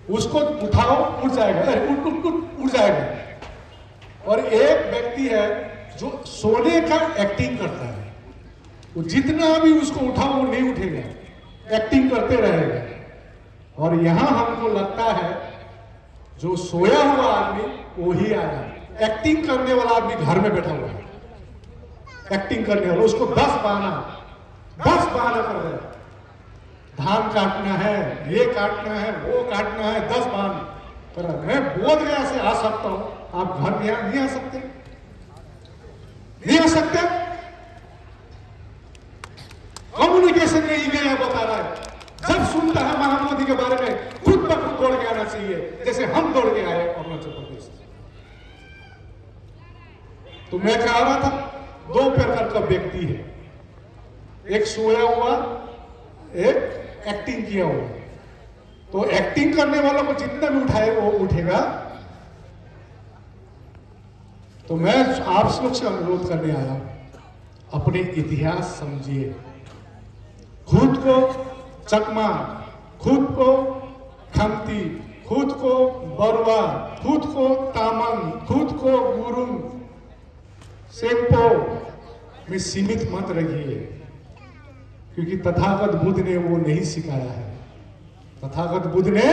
उसको उठाओ उठ जाएगा, उठ जाएगा। और एक व्यक्ति है जो सोने का एक्टिंग करता है, वो जितना भी उसको उठाओ वो नहीं उठेगा, एक्टिंग करते रहेगा। और यहां हमको लगता है जो सोया हुआ आदमी वो ही आया, एक्टिंग करने वाला आदमी घर में बैठा हुआ है, एक्टिंग करने वाला, उसको 10 बहाना कर रहे हैं, धान काटना है, ये काटना है, वो काटना है, 10 बहाना कर रहा है। मैं बोध गया से आ सकता हूं, आप घर में नहीं आ सकते, नहीं आ सकते। कम्युनिकेशन में ही गया बता रहा है, जब सुनता है महाबोधि के बारे में खुद ब खुद दौड़ के आना चाहिए, जैसे हम दौड़ के आए अरुणाचल प्रदेश से। तो मैं कह रहा था, दो प्रकार का व्यक्ति है, एक सोया हुआ, एक एक्टिंग किया हुआ। तो एक्टिंग करने वालों को जितना भी उठाए वो उठेगा। तो मैं आप लोग से अनुरोध करने आया, अपने इतिहास समझिए, खुद को चकमा, खुद को खमती, खुद को बरुआ, खुद को तामांग, खुद को गुरुंग, सेम्पो में सीमित मत रहिए, क्योंकि तथागत बुद्ध ने वो नहीं सिखाया है। तथागत बुद्ध ने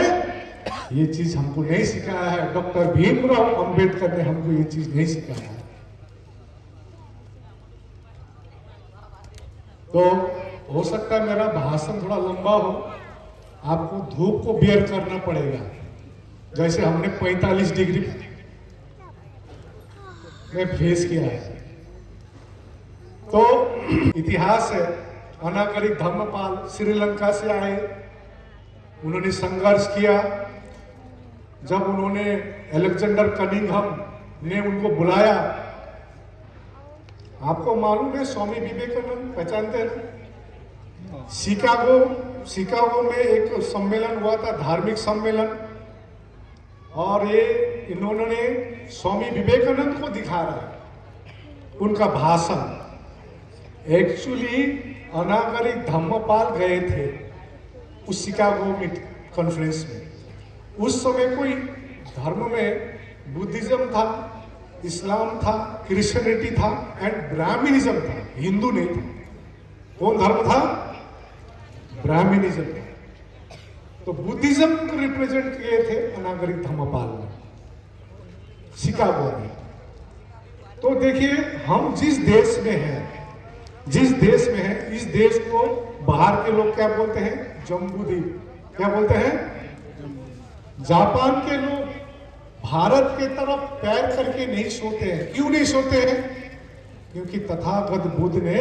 ये चीज हमको नहीं सिखाया है, डॉक्टर भीमराव अंबेडकर ने हमको ये चीज नहीं सिखाया है। तो हो सकता है मेरा भाषण थोड़ा लंबा हो, आपको धूप को बियर करना पड़ेगा, जैसे हमने 45 डिग्री में फेस किया है। तो इतिहास है, अनागरिक धर्मपाल श्रीलंका से आए, उन्होंने संघर्ष किया। जब उन्होंने अलेक्जेंडर कनिंघम ने उनको बुलाया, आपको मालूम है स्वामी विवेकानंद पहचानते हैं? शिकागो में एक सम्मेलन हुआ था, धार्मिक सम्मेलन, और ये इन्होंने स्वामी विवेकानंद को दिखा रहा है उनका भाषण। एक्चुअली अनागरिक धम्मपाल गए थे उस शिकागो में कॉन्फ्रेंस में। उस समय कोई धर्म में बुद्धिज्म था, इस्लाम था, क्रिश्चियनिटी था एंड ब्राह्मणिज्म था, हिंदू नहीं था। कौन धर्म था? ब्राह्मणिज्म था। तो बुद्धिज्म को रिप्रेजेंट किए थे अनागरिक धम्मपाल ने। शिकागो में। तो देखिए हम जिस देश में हैं, इस देश को बाहर के लोग क्या बोलते हैं? जम्बूद्वीप। क्या बोलते हैं? जापान के लोग भारत के तरफ पैर करके नहीं सोते हैं। क्यों नहीं सोते हैं? क्योंकि तथागत बुद्ध ने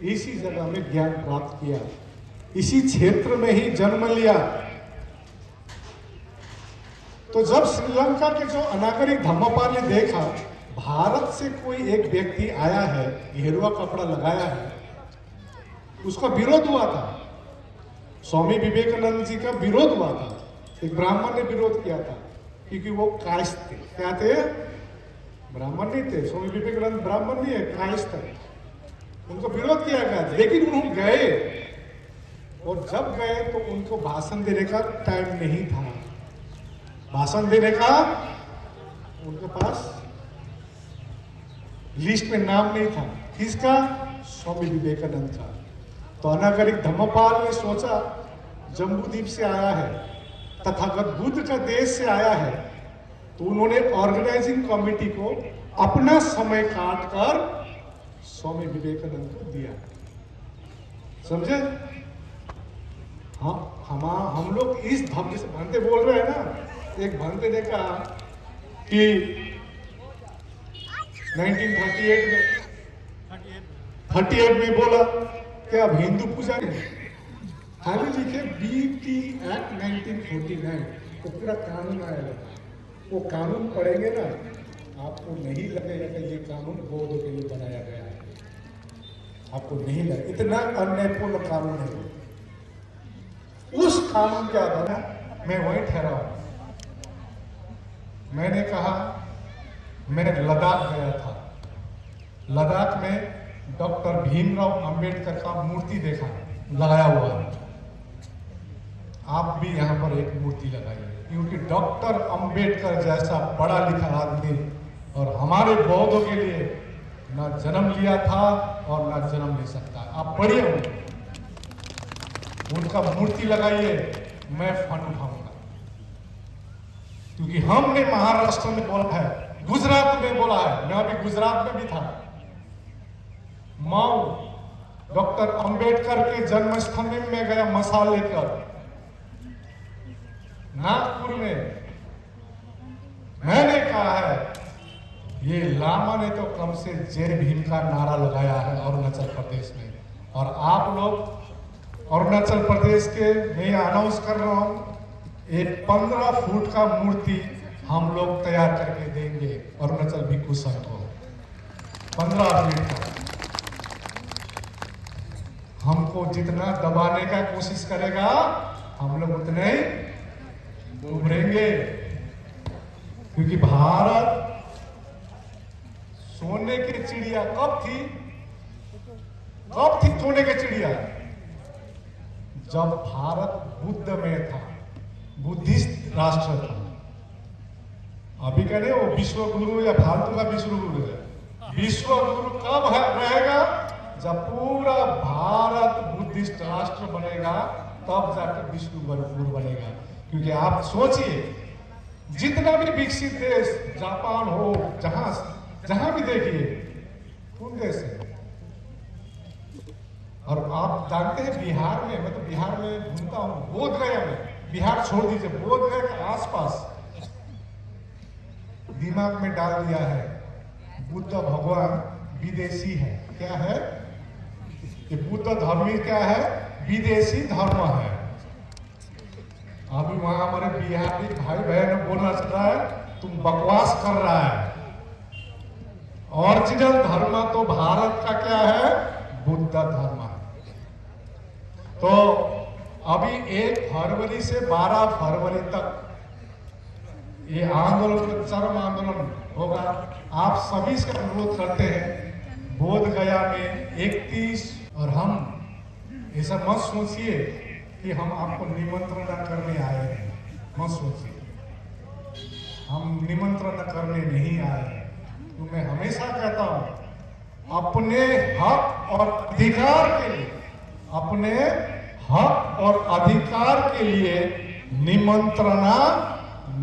इसी जगह में ज्ञान प्राप्त किया, इसी क्षेत्र में ही जन्म लिया। तो जब श्रीलंका के जो अनागरिक धम्मपाल ने देखा भारत से कोई एक व्यक्ति आया है, गेरुआ कपड़ा लगाया है, उसका विरोध हुआ था। स्वामी विवेकानंद जी का विरोध हुआ था। एक ब्राह्मण ने विरोध किया था क्योंकि वो कायस्थ थे। क्या थे? ब्राह्मण नहीं थे। स्वामी विवेकानंद ब्राह्मण नहीं है, कायस्थ है। उनको विरोध किया गया, लेकिन उन्होंने गए, और जब गए तो उनको भाषण देने का टाइम नहीं था। भाषण देने का उनके पास लिस्ट में नाम नहीं था। किसका? स्वामी विवेकानंद का। तो अनागरिक धम्मपाल ने सोचा जम्बूद्वीप से आया है, तथागत बुद्ध का देश से आया है, तो उन्होंने ऑर्गेनाइजिंग कमेटी को अपना समय काट कर स्वामी विवेकानंद को दिया। समझे? हम लोग इस भव्य से भंते बोल रहे हैं ना। एक भंते ने कहा कि 1938 में बोला कि अब हिंदू पूजा नहीं, खाली लिखे बीटी एक्ट 1949, तो पूरा कानून आएगा। वो कानून पढ़ेंगे ना, आपको नहीं लगेगा कि ये कानून बौद्धों के लिए बनाया गया है। आपको नहीं लगेगा, इतना अन्यायपूर्ण कानून है वो। उस कानून के आधार मैं वहीं ठहरा हूं। मैंने कहा, मैं लद्दाख गया था। लद्दाख में डॉक्टर भीमराव अंबेडकर का मूर्ति देखा, लगाया हुआ है। आप भी यहाँ पर एक मूर्ति लगाइए, क्योंकि डॉक्टर अंबेडकर जैसा पढ़ा लिखा आदमी और हमारे बौद्धों के लिए ना जन्म लिया था और ना जन्म ले सकता है। आप पढ़िए, उनका मूर्ति लगाइए, मैं फंड उठाऊंगा। क्योंकि हमने महाराष्ट्र में बोला है, गुजरात में बोला है, मैं अभी गुजरात में भी था। माऊ डॉक्टर अंबेडकर के जन्म स्थल में मैं गया मसाल लेकर। नागपुर में मैंने कहा है, ये लामा ने तो कम से जय भीम का नारा लगाया है अरुणाचल प्रदेश में। और आप लोग अरुणाचल प्रदेश के, मैं अनाउंस कर रहा हूं, एक 15 फुट का मूर्ति हम लोग तैयार करके देंगे अरुणाचल भिक्षु संघ को। 15 फीट का। हमको जितना दबाने का कोशिश करेगा, हम लोग उतने ही उभरेंगे। क्योंकि भारत सोने की चिड़िया कब थी? सोने की चिड़िया? जब भारत बुद्ध में था, बुद्धिस्ट राष्ट्र था। अभी कह रहे वो विश्व गुरु या फालतू का विश्व गुरु है। विश्व गुरु कब रहेगा? जब पूरा भारत बुद्धिस्ट राष्ट्र बनेगा, तब जाकर विश्व गुरु बनेगा। क्योंकि आप सोचिए, जितना भी विकसित देश, जापान हो, जहां भी देखिए, कौन देश है? और आप जानते हैं बिहार में, मैं तो बिहार में घूमता हूं, बोध गया में, बिहार छोड़ दीजिए, बोध गया के आसपास दिमाग में डाल दिया है बुद्ध भगवान विदेशी है। क्या है? कि बुद्ध धर्मी क्या है? विदेशी धर्म है। अभी वहां हमारे बिहारी भाई बहन बोलना चल रहा है, तुम बकवास कर रहा है। ओरिजिनल धर्म तो भारत का क्या है? बुद्ध धर्म है। तो अभी 1 फरवरी से 12 फरवरी तक ये आंदोलन, चरम आंदोलन होगा। आप सभी से अनुरोध करते हैं, बोध गया में 31, और हम ऐसा मत सोचिए कि हम आपको निमंत्रण करने आए हैं, मत सोचिए। हम निमंत्रण करने नहीं आए हैं। तो मैं हमेशा कहता हूं, अपने हक और अधिकार के लिए, अपने हक और अधिकार के लिए निमंत्रणा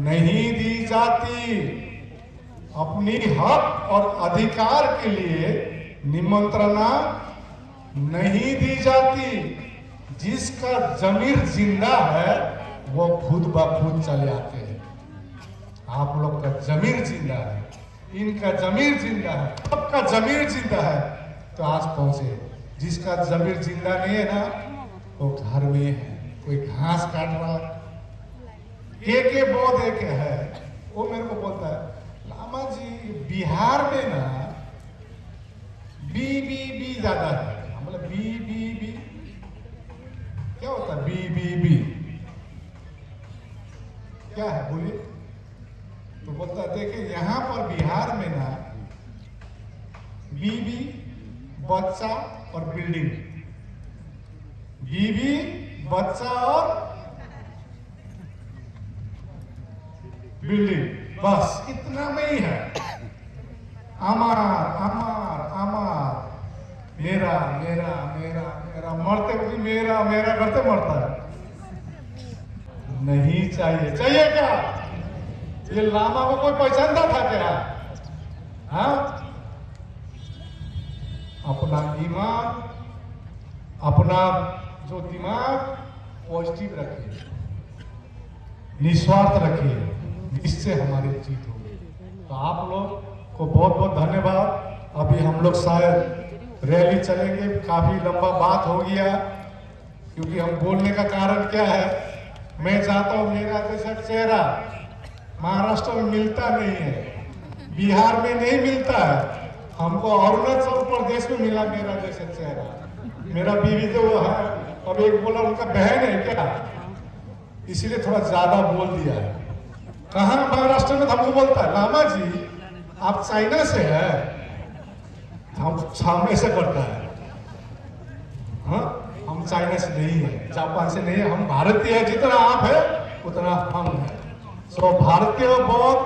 नहीं दी जाती। अपनी हक और अधिकार के लिए निमंत्रणा नहीं दी जाती। जिसका जमीर जिंदा है वो खुद ब खुद चले आते हैं। आप लोग का जमीर जिंदा है, इनका जमीर जिंदा है, सबका जमीर जिंदा है तो आज पहुंचे। जिसका जमीर जिंदा नहीं है ना वो घर में है, कोई घास काट रहा है। के बहुत एक है, वो मेरे को बोलता है लामा जी बिहार में ना बी ज्यादा है। हम बोले बी क्या होता है? बी क्या है बोलिए? तो बोलता है देखिए यहाँ पर बिहार में ना बीबी बच्चा और बिल्डिंग, बीबी बच्चा और बिल्डिंग, बस इतना में ही है। अमार अमार अमार, मेरा मेरा मेरा मेरा, मरते भी मेरा मेरा करते मरता है। नहीं चाहिए। चाहिए क्या? ये लामा को कोई पहचानता था क्या? हाँ, अपना ईमान, अपना जो दिमाग पॉजिटिव रखिए, निस्वार्थ रखिए, इससे हमारी जीत होगी। तो आप लोग को बहुत बहुत धन्यवाद। अभी हम लोग शायद रैली चलेंगे, काफी लंबा बात हो गया, क्योंकि हम बोलने का कारण क्या है, मैं चाहता हूँ मेरा जैसा चेहरा महाराष्ट्र में मिलता नहीं है, बिहार में नहीं मिलता है, हमको अरुणाचल प्रदेश में मिला मेरा जैसा चेहरा। मेरा बीवी जो है, अब एक बोला उनका बहन है क्या, इसीलिए थोड़ा ज्यादा बोल दिया है। कहाँ महाराष्ट्र में हमको बोलता है लामा जी आप चाइना से है, हम सामने से करता है। हाँ, हम चाइना से नहीं है, जापान से नहीं है, हम भारतीय है। जितना आप है उतना हम है। सो भारतीय बहुत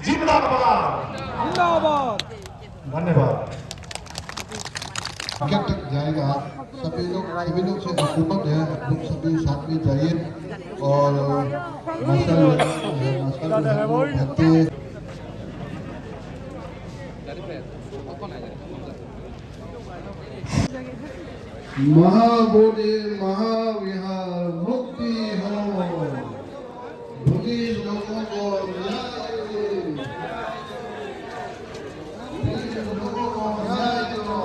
जिंदाबाद जिंदाबाद। धन्यवाद। आगे तक जाएगा। सभी लोग से हुकूमत है, आप लोग सभी साथ में जाइए और महाबोधि महाविहार मुक्ति हो, बुद्धिस्ट लोगों को न्याय दो, बुद्धिस्ट लोगों को न्याय दो,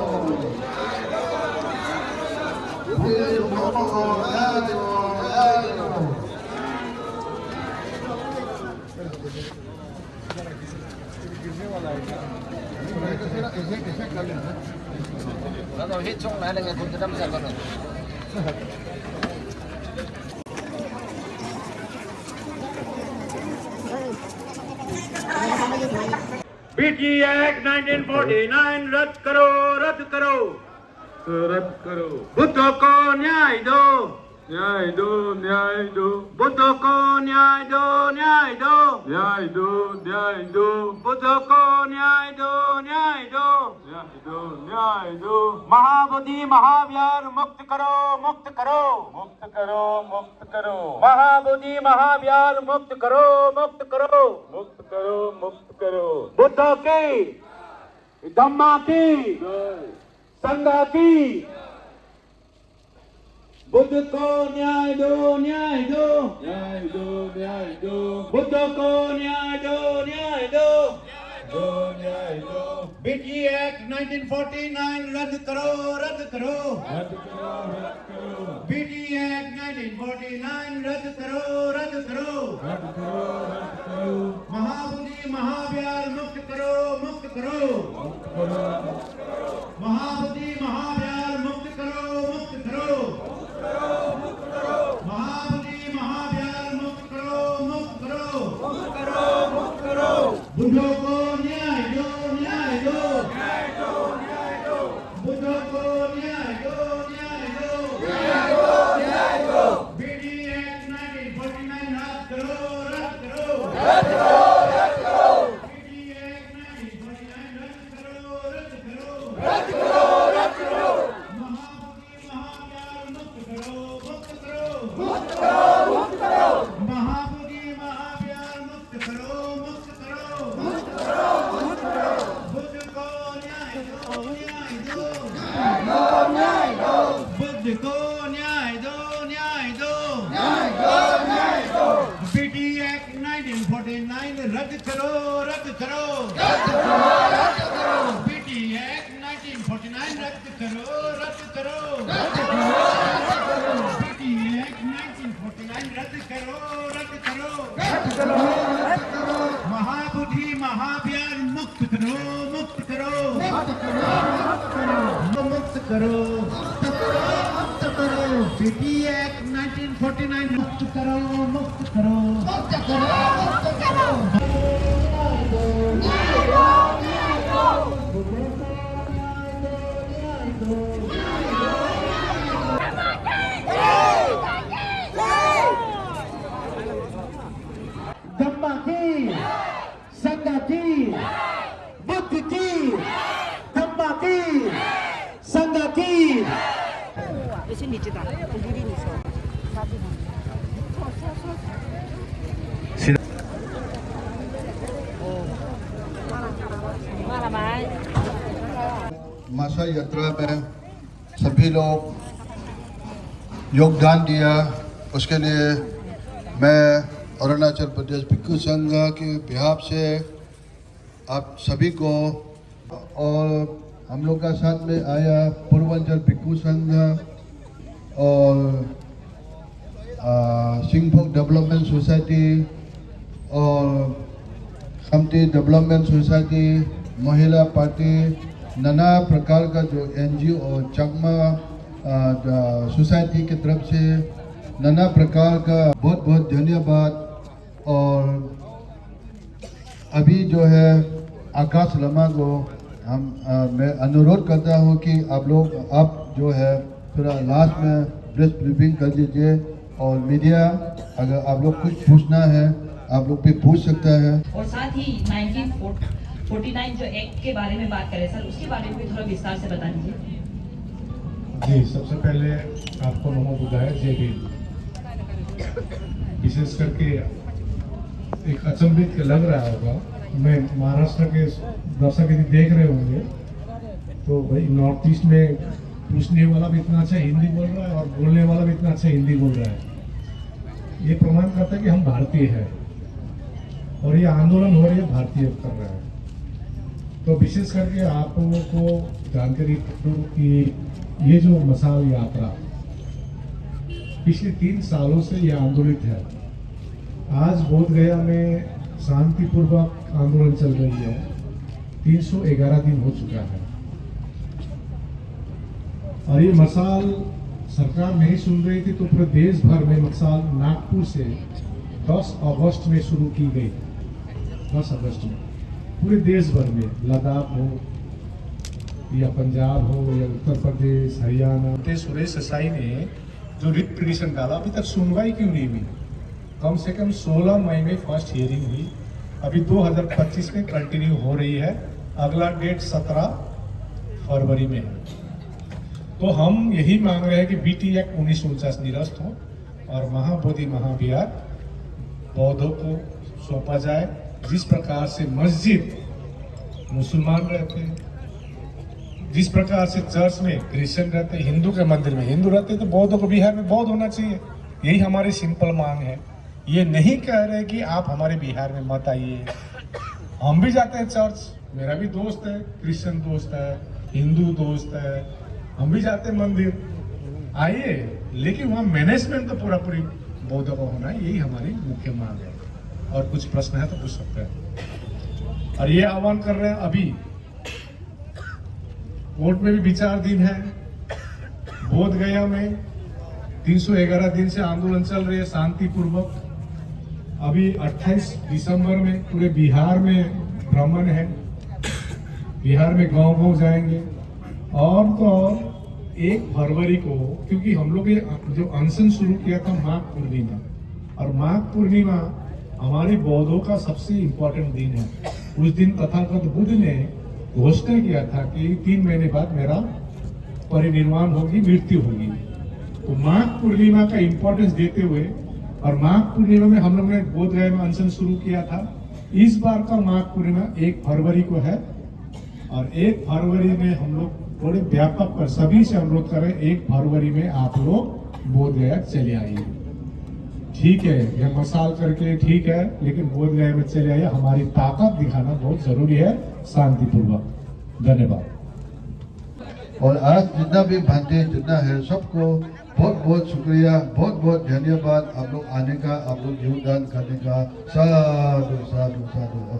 बुद्धिस्ट लोगों को न्याय दो, न्याय दो। बीटी एक्ट 1949 रद्द करो, रद्द करो, रद्द करो। बुद्धों को न्याय दो, न्याय दो, न्याय दो। बुद्धों को न्याय दो, न्याय दो, न्याय दो, न्याय दो। बुद्धों को न्याय दो, न्याय दो, न्याय दो, न्याय दो। महाबोधि महाविहार मुक्त करो, मुक्त करो, मुक्त करो, मुक्त करो। महाबोधि महाविहार मुक्त करो, मुक्त करो, मुक्त करो, मुक्त करो। बुद्धों की, धम्मा की, संघा की, बुद्ध को न्याय दो, न्याय दो, न्याय दो, न्याय दो। बुद्ध को न्याय दो, न्याय दो, दो, न्याय दो। बीटी एक्ट 1949 रद्द करो, रद्द करो, रद्द करो, रद्द करो। बीटी एक्ट 1949 रद्द करो, रद्द करो, रद्द करो, रद्द करो। महाबोधि महाविहार मुक्त करो, मुक्त करो, मुक्त करो, मुक्त करो। महाबोधि महाविहार मुक्त करो, मुक्त करो, महाबोधि महाविहार मुक्त करो, मुक्त करो, मुक्त करो, मुक्त करो। बुद्धों को न्याय दो, न्याय दो, न्याय दो, न्याय दो। बुद्धों को न्याय दो, न्याय दो, न्याय दो, न्याय दो। बीटी एक्ट 1949 रद्द करो, रद्द करो, रद्द करो, रद्द करो। बीटी एक्ट 1949 रद्द करो, रद्द करो, रद्द करो। रद्द को न्याय दो न्याय दो बीटी एक्ट 1949 रद्द करो बीटी एक्ट 1949 रद्द करो बीटी एक्ट 1949 रद्द करो महाबुद्धि महाभियान मुक्त करो मुक्त करो बीटी एक्ट 1949 मुक्त करो धम्मा की संघ की बुद्ध की धम्मा की संघ की मासा यात्रा में सभी लोग योगदान दिया, उसके लिए मैं अरुणाचल प्रदेश भिक्षु संघ के बिहाफ से आप सभी को और हम लोग का साथ में आया पूर्वांचल भिक्षु संघ और सिंगफोक डेवलपमेंट सोसाइटी और खमती डेवलपमेंट सोसाइटी, महिला पार्टी, नाना प्रकार का जो NGO और चकमा सोसाइटी की तरफ से नाना प्रकार का बहुत बहुत धन्यवाद। और अभी जो है आकाश लम्हा को मैं अनुरोध करता हूँ कि आप जो है थोड़ा लास्ट में प्रेस ब्रीफिंग कर दीजिए और मीडिया अगर आप लोग कुछ पूछना है आप लोग भी पूछ सकता है। और साथ ही 1949 जो एक्ट के बारे में बात करें सर, उसके बारे में भी थोड़ा विस्तार से बता दीजिए। जी, सबसे पहले आपको नमो बुद्धाय जय भीम। विशेष करके एक अचंभित लग रहा होगा, मैं महाराष्ट्र के दर्शक यदि देख रहे होंगे तो भाई नॉर्थ ईस्ट में पूछने वाला भी इतना अच्छा हिंदी बोल रहा है और बोलने वाला भी इतना अच्छा हिंदी बोल रहा है। ये प्रमाण करता है कि हम भारतीय हैं और ये आंदोलन हो रही है भारतीय कर रहा है। तो विशेष करके आप लोगों को जानकारी दूं कि ये जो मसाल यात्रा पिछले 3 सालों से ये आंदोलित है। आज बोध गया में शांतिपूर्वक आंदोलन चल रही है, 311 दिन हो चुका है और ये मसाल सरकार नहीं सुन रही थी तो पूरे देश भर में मसाल नागपुर से 10 अगस्त में शुरू की गई। 10 अगस्त में पूरे देश भर में, लद्दाख हो या पंजाब हो या उत्तर प्रदेश, हरियाणा। सुरेश ससाई ने जो रिट पिटीशन डाला, अभी तक सुनवाई क्यों नहीं हुई? कम से कम 16 मई में फर्स्ट हियरिंग हुई, अभी 2025 में कंटिन्यू हो रही है, अगला डेट 17 फरवरी में है। तो हम यही मांग रहे हैं कि बीटी एक्ट 1949 निरस्त हो और महाबोधि महाविहार बौद्धों को सौंपा जाए। जिस प्रकार से मस्जिद मुसलमान रहते हैं, जिस प्रकार से चर्च में क्रिश्चियन रहते हैं, हिंदू के मंदिर में हिंदू रहते हैं, तो बौद्धों को बिहार में बौद्ध होना चाहिए। यही हमारी सिंपल मांग है। ये नहीं कह रहे कि आप हमारे बिहार में मत आइए। हम भी जाते हैं चर्च, मेरा भी दोस्त है, क्रिश्चियन दोस्त है, हिंदू दोस्त है, हम भी जाते हैं मंदिर, आइए, लेकिन वहाँ मैनेजमेंट तो पूरा पूरी बौद्ध का होना है। यही हमारी मुख्य मांग है। और कुछ प्रश्न है तो पूछ सकते हैं। और ये आह्वान कर रहे हैं, अभी कोर्ट में भी विचार दिन है। बोध गया में 311 दिन से आंदोलन चल रही है शांतिपूर्वक। अभी 28 दिसंबर में पूरे बिहार में भ्रमण है, बिहार में गांव-गांव जाएंगे। और तो और 1 फरवरी को, क्योंकि हम लोग ये जो अनशन शुरू किया था माघ पूर्णिमा, और माघ पूर्णिमा हमारे बौद्धों का सबसे इम्पोर्टेंट दिन है। उस दिन तथागत बुद्ध ने घोषणा किया था कि 3 महीने बाद मेरा परिनिर्वाण होगी, मृत्यु होगी। तो माघ पूर्णिमा का इम्पोर्टेंस देते हुए, और माघ पूर्णिमा में हम लोग ने बोध गया में अनशन शुरू किया था। इस बार का माघ पूर्णिमा 1 फरवरी को है और 1 फरवरी में हम लोग बड़े व्यापक पर सभी से अनुरोध करें 1 फरवरी में आप लोग बोधगया चले आइए। ठीक है, यह मसाल करके ठीक है, लेकिन बोधगया में चले आइए। हमारी ताकत दिखाना बहुत जरूरी है, शांतिपूर्वक। धन्यवाद। और आज जितना भी भांति जितना है सबको बहुत बहुत शुक्रिया, बहुत बहुत धन्यवाद आप लोग आने का, आप लोग योगदान करने का। साधु साधु साधु।